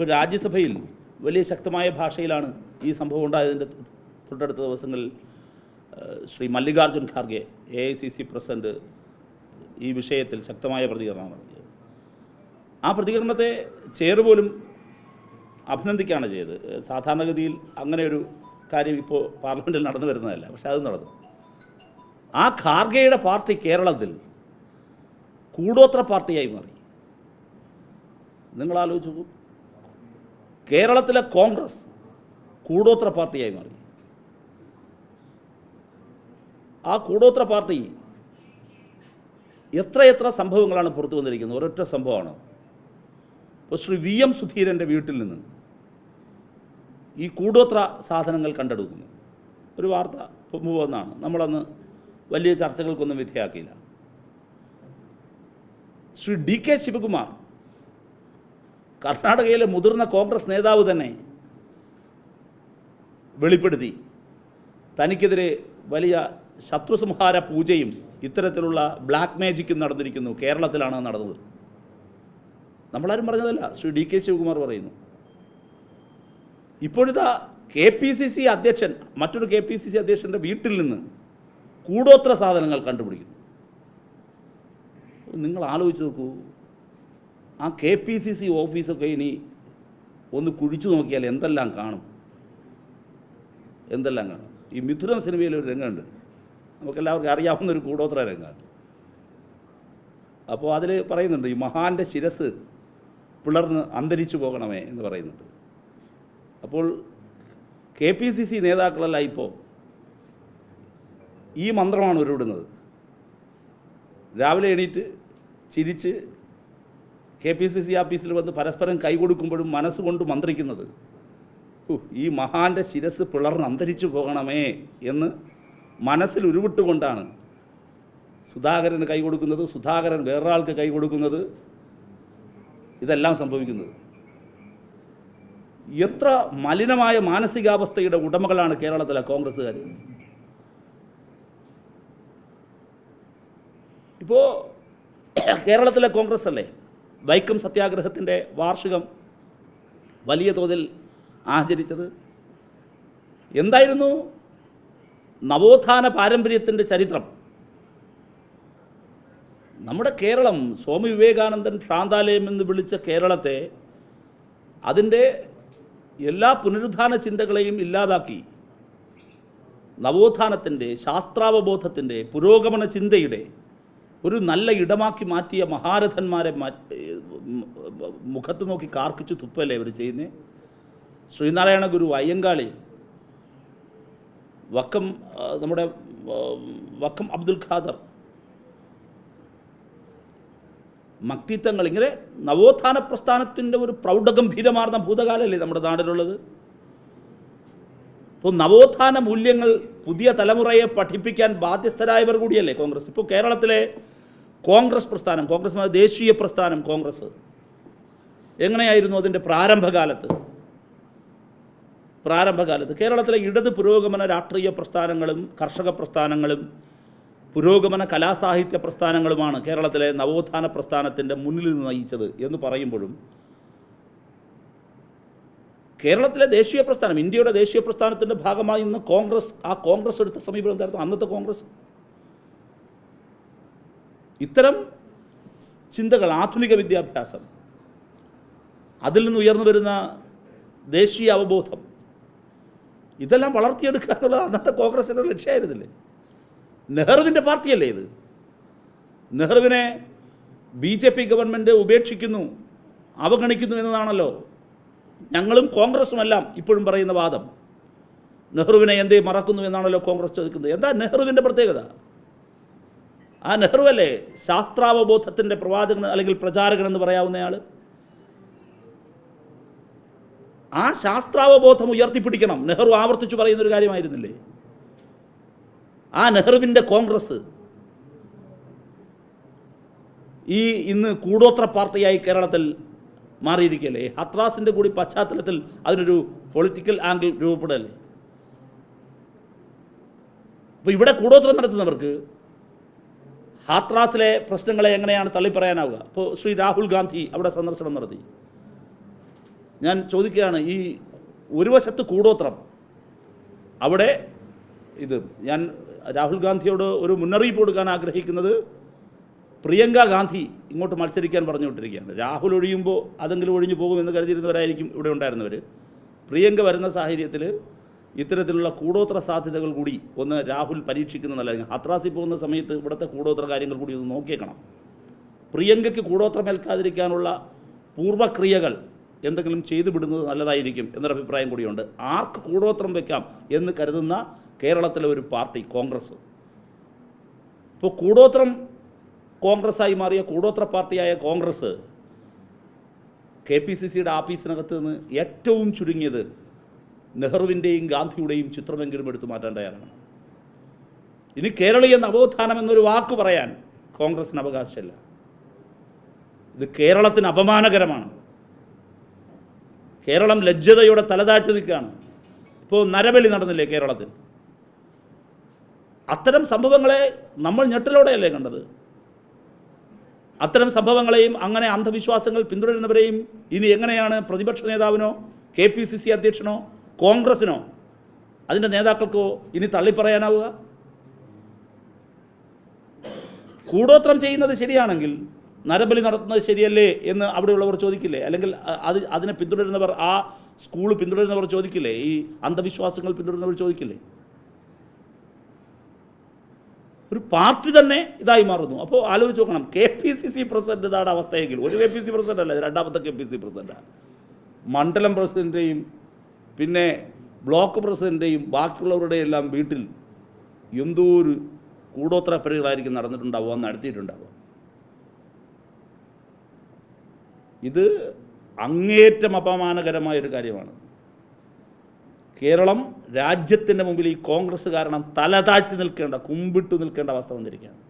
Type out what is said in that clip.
ഇപ്പോൾ രാജ്യസഭയിൽ വലിയ ശക്തമായ ഭാഷയിലാണ് ഈ സംഭവം ഉണ്ടായതിൻ്റെ തൊട്ടടുത്ത ദിവസങ്ങളിൽ ശ്രീ മല്ലികാർജ്ജുൻ ഖാർഗെ AICC പ്രസിഡന്റ് ഈ വിഷയത്തിൽ ശക്തമായ പ്രതികരണം നടത്തിയത്. ആ പ്രതികരണത്തെ ചെയർ പോലും അഭിനന്ദിക്കുകയാണ് ചെയ്തത്. സാധാരണഗതിയിൽ അങ്ങനെ ഒരു കാര്യം ഇപ്പോൾ പാർലമെൻറ്റിൽ നടന്നു വരുന്നതല്ല, പക്ഷെ അത് നടന്നു. ആ ഖാർഗെയുടെ പാർട്ടി കേരളത്തിൽ കൂടോത്ര പാർട്ടിയായി മാറി. നിങ്ങൾ ആലോചിച്ച് നോക്കൂ, കേരളത്തിലെ കോൺഗ്രസ് കൂടോത്ര പാർട്ടിയായി മാറി. ആ കൂടോത്ര പാർട്ടി എത്രയെത്ര സംഭവങ്ങളാണ് പുറത്തു വന്നിരിക്കുന്നത്. ഒരൊറ്റ സംഭവമാണ്. ഇപ്പോൾ ശ്രീ VM സുധീരൻ്റെ വീട്ടിൽ നിന്ന് ഈ കൂടോത്ര സാധനങ്ങൾ കണ്ടെടുക്കുന്നു. ഒരു വാർത്ത മുമ്പ് വന്നാണ്. നമ്മളന്ന് വലിയ ചർച്ചകൾക്കൊന്നും വിധേയാക്കിയില്ല. ശ്രീ DK ശിവകുമാർ, കർണാടകയിലെ മുതിർന്ന കോൺഗ്രസ് നേതാവ് തന്നെ വെളിപ്പെടുത്തി തനിക്കെതിരെ വലിയ ശത്രുസംഹാര പൂജയും ഇത്തരത്തിലുള്ള ബ്ലാക്ക് മാജിക്കും നടന്നിരിക്കുന്നു, കേരളത്തിലാണ് നടന്നത്. നമ്മളാരും പറഞ്ഞതല്ല, ശ്രീ DK ശിവകുമാർ പറയുന്നു. ഇപ്പോഴിതാ KPCC അധ്യക്ഷൻ മറ്റൊരു KPCC അധ്യക്ഷൻ്റെ വീട്ടിൽ നിന്ന് കൂടോത്ര സാധനങ്ങൾ കണ്ടുപിടിക്കുന്നു. നിങ്ങൾ ആലോചിച്ച് നോക്കൂ, ആ KPCC ഓഫീസൊക്കെ ഇനി ഒന്ന് കുഴിച്ചു നോക്കിയാൽ എന്തെല്ലാം കാണും. ഈ മിഥുനം സിനിമയിലൊരു രംഗമുണ്ട്, നമുക്കെല്ലാവർക്കും അറിയാവുന്നൊരു കൂടോത്ര രംഗമാണ്. അപ്പോൾ അതിൽ പറയുന്നുണ്ട്, ഈ മഹാൻ്റെ ശിരസ് പിളർന്ന് അന്തരിച്ചു പോകണമേ എന്ന് പറയുന്നുണ്ട്. അപ്പോൾ KPCC നേതാക്കളല്ല ഇപ്പോൾ ഈ മന്ത്രമാണ് ഉരുവിടുന്നത്. രാവിലെ എണീറ്റ് ചിരിച്ച് KPCC ഓഫീസിൽ വന്ന് പരസ്പരം കൈകൊടുക്കുമ്പോഴും മനസ്സുകൊണ്ട് മന്ത്രിക്കുന്നത്, ഈ മഹാൻ്റെ ശിരസ് പിളർന്ന് അന്തരിച്ചു പോകണമേ എന്ന് മനസ്സിൽ ഉരുവിട്ടുകൊണ്ടാണ് സുധാകരന് കൈ കൊടുക്കുന്നത്, സുധാകരൻ വേറൊരാൾക്ക് കൈ കൊടുക്കുന്നത്, ഇതെല്ലാം സംഭവിക്കുന്നത്. എത്ര മലിനമായ മാനസികാവസ്ഥയുടെ ഉടമകളാണ് കേരളത്തിലെ കോൺഗ്രസ്സുകാർ. ഇപ്പോൾ കേരളത്തിലെ കോൺഗ്രസ് അല്ലേ വൈക്കം സത്യാഗ്രഹത്തിൻ്റെ വാർഷികം വലിയ തോതിൽ ആചരിച്ചത്. എന്തായിരുന്നു നവോത്ഥാന പാരമ്പര്യത്തിൻ്റെ ചരിത്രം? നമ്മുടെ കേരളം സ്വാമി വിവേകാനന്ദൻ ഭ്രാന്താലയം എന്ന് വിളിച്ച കേരളത്തെ അതിൻ്റെ എല്ലാ പുനരുദ്ധാന ചിന്തകളെയും ഇല്ലാതാക്കി നവോത്ഥാനത്തിൻ്റെ, ശാസ്ത്രാവബോധത്തിൻ്റെ, പുരോഗമന ചിന്തയുടെ ഒരു നല്ല ഇടമാക്കി മാറ്റിയ മഹാരഥന്മാരെ മുഖത്ത് നോക്കി കാർക്കിച്ചു തുപ്പല്ലേ ഇവർ ചെയ്യുന്നത്. ശ്രീനാരായണ ഗുരു, അയ്യങ്കാളി, നമ്മുടെ വക്കം അബ്ദുൽ ഖാദർ, മക്തിത്വങ്ങൾ, ഇങ്ങനെ നവോത്ഥാന പ്രസ്ഥാനത്തിൻ്റെ ഒരു പ്രൗഢഗംഭീരമാർന്ന ഭൂതകാലമല്ലേ നമ്മുടെ നാടിനുള്ളത്. ഇപ്പോൾ നവോത്ഥാന മൂല്യങ്ങൾ പുതിയ തലമുറയെ പഠിപ്പിക്കാൻ ബാധ്യസ്ഥരായവർ കൂടിയല്ലേ കോൺഗ്രസ്. ഇപ്പോൾ കേരളത്തിലെ കോൺഗ്രസ് പ്രസ്ഥാനം, ദേശീയ പ്രസ്ഥാനം കോൺഗ്രസ് എങ്ങനെയായിരുന്നു അതിൻ്റെ പ്രാരംഭകാലത്ത്? കേരളത്തിലെ ഇടത് പുരോഗമന രാഷ്ട്രീയ പ്രസ്ഥാനങ്ങളും കർഷക പ്രസ്ഥാനങ്ങളും പുരോഗമന കലാസാഹിത്യ പ്രസ്ഥാനങ്ങളുമാണ് കേരളത്തിലെ നവോത്ഥാന പ്രസ്ഥാനത്തിൻ്റെ മുന്നിൽ നിന്ന് നയിച്ചത് എന്ന് പറയുമ്പോഴും കേരളത്തിലെ ദേശീയ പ്രസ്ഥാനം, ഇന്ത്യയുടെ ദേശീയ പ്രസ്ഥാനത്തിൻ്റെ ഭാഗമായി ഇന്ന് കോൺഗ്രസ് എടുത്ത സമീപനം എന്തായിരുന്നു? അന്നത്തെ കോൺഗ്രസ് ഇത്തരം ചിന്തകൾ, ആധുനിക വിദ്യാഭ്യാസം, അതിൽ നിന്ന് ഉയർന്നു വരുന്ന ദേശീയ അവബോധം, ഇതെല്ലാം വളർത്തിയെടുക്കുക എന്നുള്ളത് അന്നത്തെ കോൺഗ്രസിൻ്റെ ലക്ഷ്യമായിരുന്നില്ലേ? നെഹ്റുവിൻ്റെ പാർട്ടിയല്ലേ ഇത്? നെഹ്റുവിനെ BJP ഗവൺമെൻറ് ഉപേക്ഷിക്കുന്നു, അവഗണിക്കുന്നു എന്നതാണല്ലോ ഞങ്ങളും കോൺഗ്രസുമെല്ലാം ഇപ്പോഴും പറയുന്ന വാദം. നെഹ്റുവിനെ എന്തേ മറക്കുന്നു എന്നാണല്ലോ കോൺഗ്രസ് ചോദിക്കുന്നത്. എന്താ നെഹ്റുവിൻ്റെ പ്രത്യേകത? ആ നെഹ്റുവല്ലേ ശാസ്ത്രാവബോധത്തിൻ്റെ പ്രവാചകൻ അല്ലെങ്കിൽ പ്രചാരകൻ എന്ന് പറയാവുന്നയാൾ? ആ ശാസ്ത്രാവബോധം ഉയർത്തിപ്പിടിക്കണം നെഹ്റു ആവർത്തിച്ചു പറയുന്നൊരു കാര്യമായിരുന്നില്ലേ? ആ നെഹ്റുവിൻ്റെ കോൺഗ്രസ് ഇന്ന് കൂടോത്ര പാർട്ടിയായി കേരളത്തിൽ മാറിയിരിക്കുകയല്ലേ? ഹത്രാസിൻ്റെ കൂടി പശ്ചാത്തലത്തിൽ അതിനൊരു പൊളിറ്റിക്കൽ ആംഗിൾ രൂപപ്പെടല്ലേ? അപ്പോൾ ഇവിടെ കൂടോത്രം നടത്തുന്നവർക്ക് ഹാത്രാസിലെ പ്രശ്നങ്ങളെ എങ്ങനെയാണ് തള്ളിപ്പറയാനാവുക? ഇപ്പോൾ ശ്രീ രാഹുൽ ഗാന്ധി അവിടെ സന്ദർശനം നടത്തി. ഞാൻ ചോദിക്കുകയാണ്, ഈ ഒരു വശത്ത് കൂടോത്രം, അവിടെ ഇത് ഞാൻ രാഹുൽ ഗാന്ധിയോട് ഒരു മുന്നറിയിപ്പ് കൊടുക്കാൻ ആഗ്രഹിക്കുന്നത്, പ്രിയങ്ക ഗാന്ധി ഇങ്ങോട്ട് മത്സരിക്കാൻ പറഞ്ഞു വിട്ടിരിക്കുകയാണ്. രാഹുൽ ഒഴിയുമ്പോൾ അതെങ്കിലും ഒഴിഞ്ഞു പോകുമെന്ന് കരുതിയിരുന്നവരായിരിക്കും ഇവിടെ ഉണ്ടായിരുന്നവർ. പ്രിയങ്ക വരുന്ന സാഹചര്യത്തിൽ ഇത്തരത്തിലുള്ള കൂടോത്ര സാധ്യതകൾ കൂടി ഒന്ന് രാഹുൽ പരീക്ഷിക്കുന്ന നല്ലതായിരിക്കും. ഹത്രാസിൽ പോകുന്ന സമയത്ത് ഇവിടുത്തെ കൂടോത്ര കാര്യങ്ങൾ കൂടി ഒന്ന് നോക്കിയേക്കണം. പ്രിയങ്കയ്ക്ക് കൂടോത്രമേൽക്കാതിരിക്കാനുള്ള പൂർവ്വക്രിയകൾ എന്തെങ്കിലും ചെയ്തു വിടുന്നത് നല്ലതായിരിക്കും എന്നൊരഭിപ്രായം കൂടിയുണ്ട്. ആർക്ക് കൂടോത്രം വയ്ക്കാം എന്ന് കരുതുന്ന കേരളത്തിലെ ഒരു പാർട്ടി കോൺഗ്രസ്, ഇപ്പോൾ കൂടോത്രം കോൺഗ്രസ്സായി മാറിയ കൂടോത്ര പാർട്ടിയായ കോൺഗ്രസ് KPCCയുടെ ആഫീസിനകത്ത് നിന്ന് ഏറ്റവും ചുരുങ്ങിയത് നെഹ്റുവിൻ്റെയും ഗാന്ധിയുടെയും ചിത്രമെങ്കിലും എടുത്തു മാറ്റാൻ തയ്യാറാണ്. ഇനി കേരളീയ നവോത്ഥാനം എന്നൊരു വാക്ക് പറയാൻ കോൺഗ്രസിന് അവകാശമില്ല. ഇത് കേരളത്തിന് അപമാനകരമാണ്. കേരളം ലജ്ജതയോടെ തലതാഴ്ത്തി നിൽക്കുകയാണ്. ഇപ്പോൾ നരബലി നടന്നില്ലേ കേരളത്തിൽ? അത്തരം സംഭവങ്ങളെ നമ്മൾ ഞെട്ടലോടെയല്ലേ കണ്ടത്? അത്തരം സംഭവങ്ങളെയും അങ്ങനെ അന്ധവിശ്വാസങ്ങൾ പിന്തുടരുന്നവരെയും ഇനി എങ്ങനെയാണ് പ്രതിപക്ഷ നേതാവിനോ KPCC അധ്യക്ഷനോ കോൺഗ്രസിനോ അതിൻ്റെ നേതാക്കൾക്കോ ഇനി തള്ളിപ്പറയാനാവുക? കൂടോത്രം ചെയ്യുന്നത് ശരിയാണെങ്കിൽ നരബലി നടത്തുന്നത് ശരിയല്ലേ എന്ന് അവിടെയുള്ളവർ ചോദിക്കില്ലേ? അല്ലെങ്കിൽ അതിനെ പിന്തുടരുന്നവർ, ആ സ്കൂൾ പിന്തുടരുന്നവർ ചോദിക്കില്ലേ? ഈ അന്ധവിശ്വാസങ്ങൾ പിന്തുടരുന്നവർ ചോദിക്കില്ലേ? ഒരു പാർട്ടി തന്നെ ഇതായി മാറുന്നു. അപ്പോൾ ആലോചിച്ച് നോക്കണം, KPCC പ്രസിഡന്റ് ഇതാണ് അവസ്ഥയെങ്കിൽ, ഒരു KPCC പ്രസിഡന്റ് അല്ല, രണ്ടാമത്തെ KPCC പ്രസിഡന്റാണ്. മണ്ഡലം പ്രസിഡന്റിൻ്റെയും പിന്നെ ബ്ലോക്ക് പ്രസിഡന്റിൻ്റെയും ബാക്കിയുള്ളവരുടെയും എല്ലാം വീട്ടിൽ എന്തോ ഒരു കൂടോത്ര പരിപാടികളായിരിക്കും നടന്നിട്ടുണ്ടാവുക, നടത്തിയിട്ടുണ്ടാവുക. ഇത് അങ്ങേയറ്റം അപമാനകരമായൊരു കാര്യമാണ്. കേരളം രാജ്യത്തിൻ്റെ മുമ്പിൽ ഈ കോൺഗ്രസ് കാരണം തല താഴ്ത്തി നിൽക്കേണ്ട, കുമ്പിട്ട് നിൽക്കേണ്ട അവസ്ഥ വന്നിരിക്കുകയാണ്.